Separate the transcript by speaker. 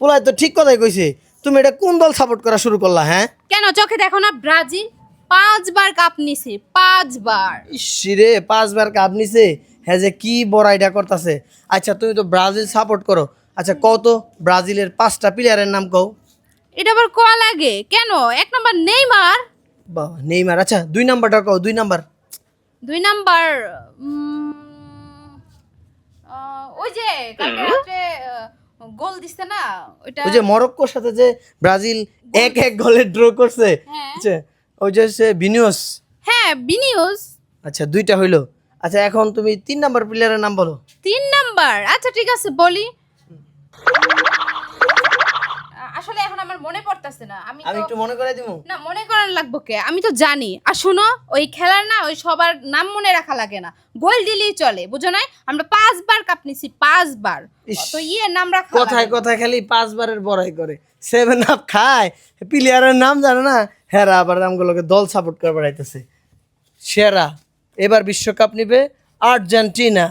Speaker 1: পোলাই তো ঠিক কথাই কইছে। তুমি এটা কোন দল সাপোর্ট করা শুরু করলা? হ্যাঁ,
Speaker 2: কেন চোখে দেখো না ব্রাজিল 5 বার কাপ নিছে, 5 বার।
Speaker 1: ইসিরে 5 বার কাপ নিছে। হ্যাঁ, যে কি বড় আইডিয়া করতেছে। আচ্ছা, তুমি তো ব্রাজিল সাপোর্ট করো। আচ্ছা, কও তো ব্রাজিলের 5টা প্লেয়ারের নাম কও।
Speaker 2: এটা আবার কোয়া লাগে কেন? 1 নম্বর নেইমার,
Speaker 1: বাবা, নেইমার। আচ্ছা, 2 নাম্বারটা কও, 2 নাম্বার।
Speaker 2: 2 নম্বর ওই যে কালকে রাতে গোল দিছে না ওইটা।
Speaker 1: ওই যে মরক্কোর সাথে যে ব্রাজিল 1-1 গোলে ড্র করছে।
Speaker 2: হ্যাঁ।
Speaker 1: আচ্ছা, ওই যে সে ভিনিউস।
Speaker 2: হ্যাঁ, বিনিউস।
Speaker 1: আচ্ছা, 2টা হইলো। আচ্ছা, এখন তুমি 3 নাম্বার প্লেয়ারের নাম বলো।
Speaker 2: 3 নম্বর, আচ্ছা ঠিক আছে বলি। আসলে এখন আমার মনে পড়তেছে না। আমি
Speaker 1: আমি
Speaker 2: তো
Speaker 1: একটু মনে করে দিবো।
Speaker 2: না, মনে করার লাগবো কে? আমি তো জানি। আর শুনো, ওই খেলার না ওই সবার নাম মনে রাখা লাগে না, গোল দিলেই চলে, বুঝো নাই? আমরা 5 বার কাপ নিছি, 5 বার।
Speaker 1: ইস,
Speaker 2: তো ইয়ে নাম রাখা
Speaker 1: কথায়
Speaker 2: লাগে না।
Speaker 1: কথায় খালি 5 বারের বড়াই করে। 7 আপ খায়, প্লেয়ারের নাম জানে না। হেরা আবার আমগুলোকে দল সাপোর্ট করে বেড়াইতেছে। সেরা এবার বিশ্বকাপ নিবে আর্জেন্টিনা।